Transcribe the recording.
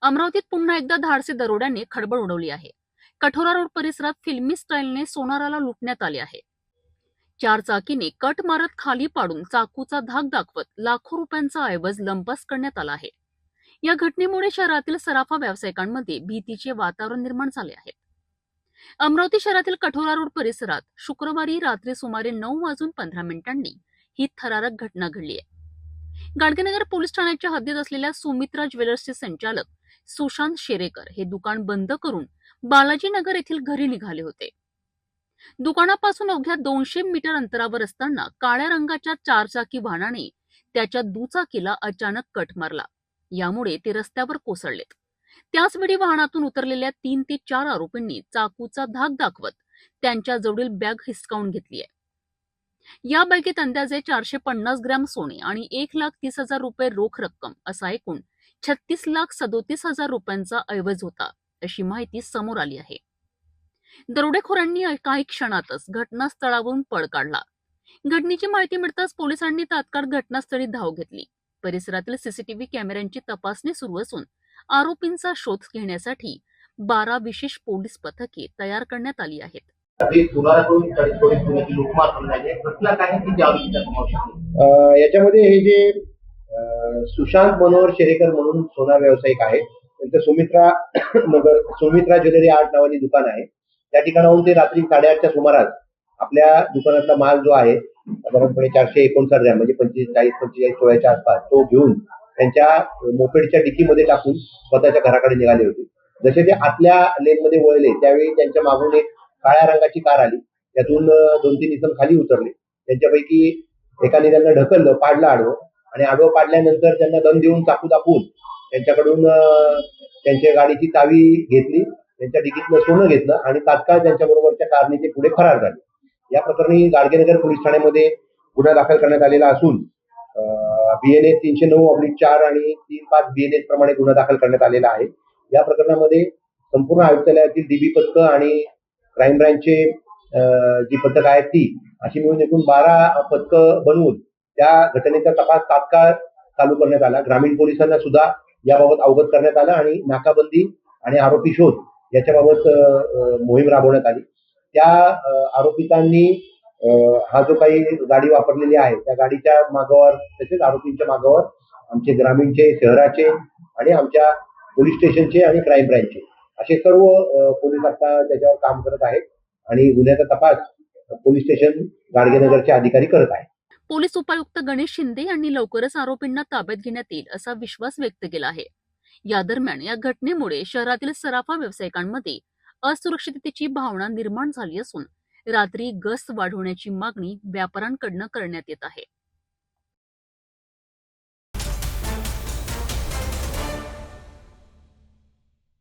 अमरावतीत पुन्हा एकदा धाडसी दरोड्याने खळबळ उडवली आहे. कठोरा रोड परिसरात फिल्मी स्टाईलने सोनाराला लुटण्यात आले आहे. 4 चाकीने कट मारत खाली पाडून चाकूचा धाक दाखवत लाखो रुपयांचा ऐवज लंपास करण्यात आला आहे. या घटनेमुळे शहरातील सराफा व्यावसायिकांमध्ये भीतीचे वातावरण निर्माण झाले आहे. अमरावती शहरातील कठोरा रोड परिसरात शुक्रवारी रात्री सुमारे 9:15 ही थरारक घटना घडली आहे. गाडगेनगर पोलीस ठाण्याच्या हद्दीत असलेल्या सुमित्रा ज्वेलर्सचे संचालक सुशांत शेरेकर हे दुकान बंद करून बालाजीनगर येथील घरी निघाले होते. दुकानापासून अवघ्या 200 मीटर अंतरावर असताना काळ्या रंगाच्या 4 चाकी वाहनाने त्याच्या दुचाकीला अचानक कट मारला. यामुळे ते रस्त्यावर कोसळलेत. त्याचवेळी वाहनातून उतरलेल्या 3 ते 4 आरोपींनी चाकूचा धाक दाखवत त्यांच्या जवळील बॅग हिसकावून घेतली आहे. या बॅगेत अंदाजे 450 ग्रॅम सोने आणि 1,30,000 रुपये रोख रक्कम असा एकूण 36,37,000 रुपयांचा ऐवज होता, अशी माहिती समोर आली आहे. दरोडेखोरांनी काही क्षणातच घटनास्थळावरून पळ काढला. घटनेची माहिती मिळताच पोलिसांनी तात्काळ घटनास्थळी धाव घेतली. परिसरातील सीसीटीव्ही कॅमेऱ्यांची तपासणी सुरू असून आरोपींचा शोध घेण्यासाठी 12 विशेष पोलीस पथके तयार करण्यात आली आहेत. याच्यामध्ये हे जे सुशांत मनोहर शेरेकर म्हणून सोनार व्यावसायिक आहे, त्यांचं सुमित्रा ज्वेलरी आर्ट नावाची दुकान आहे. त्या ठिकाणाहून ते रात्री 8:30च्या सुमारास आपल्या दुकानातला माल जो आहे साधारणपणे 459 ग्रॅम म्हणजे 45-45 तोळ्याच्या आसपास तो घेऊन त्यांच्या मोपेडच्या डिकीमध्ये टाकून स्वतःच्या घराकडे निघाले होते. जसे ते आतल्या लेनमध्ये वळले त्यावेळी त्यांच्या मागून एक काळ्या रंगाची कार आली. त्यातून 2-3 इसम खाली उतरले. त्यांच्यापैकी एकाने त्यांना ढकललं, पाडलं आडवं आणि आडवं पाडल्यानंतर त्यांना दम देऊन चाकू दाखवून त्यांच्याकडून त्यांच्या गाडीची चावी घेतली, त्यांच्या डिकीतलं सोनं घेतलं आणि तात्काळ त्यांच्या बरोबरच्या कारने ते पुढे फरार झाले. या प्रकरणी गाडगेनगर पोलीस ठाण्यामध्ये गुन्हा दाखल करण्यात आलेला असून BNS 309/4 आणि 35 BNS प्रमाणे गुन्हा दाखल करण्यात आलेला आहे. या प्रकरणामध्ये संपूर्ण आयुक्तालयातील DB पथकं आणि क्राईम ब्रँचचे जी पथक आहेत ती अशी मिळून एकूण 12 पथकं बनवून त्या घटनेचा तपास तात्काळ चालू करण्यात आला. ग्रामीण पोलिसांना सुद्धा याबाबत अवगत करण्यात आलं आणि नाकाबंदी आणि आरोपी शोध याच्याबाबत मोहीम राबवण्यात आली. त्या आरोपितांनी हा जो काही गाडी वापरलेली आहे त्या गाडीच्या मागावर तसेच आरोपींच्या मागावर आमचे ग्रामीणचे, शहराचे आणि आमच्या पोलीस स्टेशनचे आणि क्राईम ब्रँचचे असे सर्व पोलीस आता त्याच्यावर काम करत आहेत आणि गुन्ह्याचा तपास पोलीस स्टेशन गाडगेनगरचे अधिकारी करत आहेत. पोलीस उपायुक्त गणेश शिंदे यांनी लवकरच आरोपींना ताब्यात घेण्यात येईल असा विश्वास व्यक्त केला आहे. या दरम्यान या घटनेमुळे शहरातील सराफा व्यावसायिकांमध्ये असुरक्षिततेची भावना निर्माण झाली असून रात्री गस्त वाढवण्याची मागणी व्यापाऱ्यांकडून करण्यात येत आहे.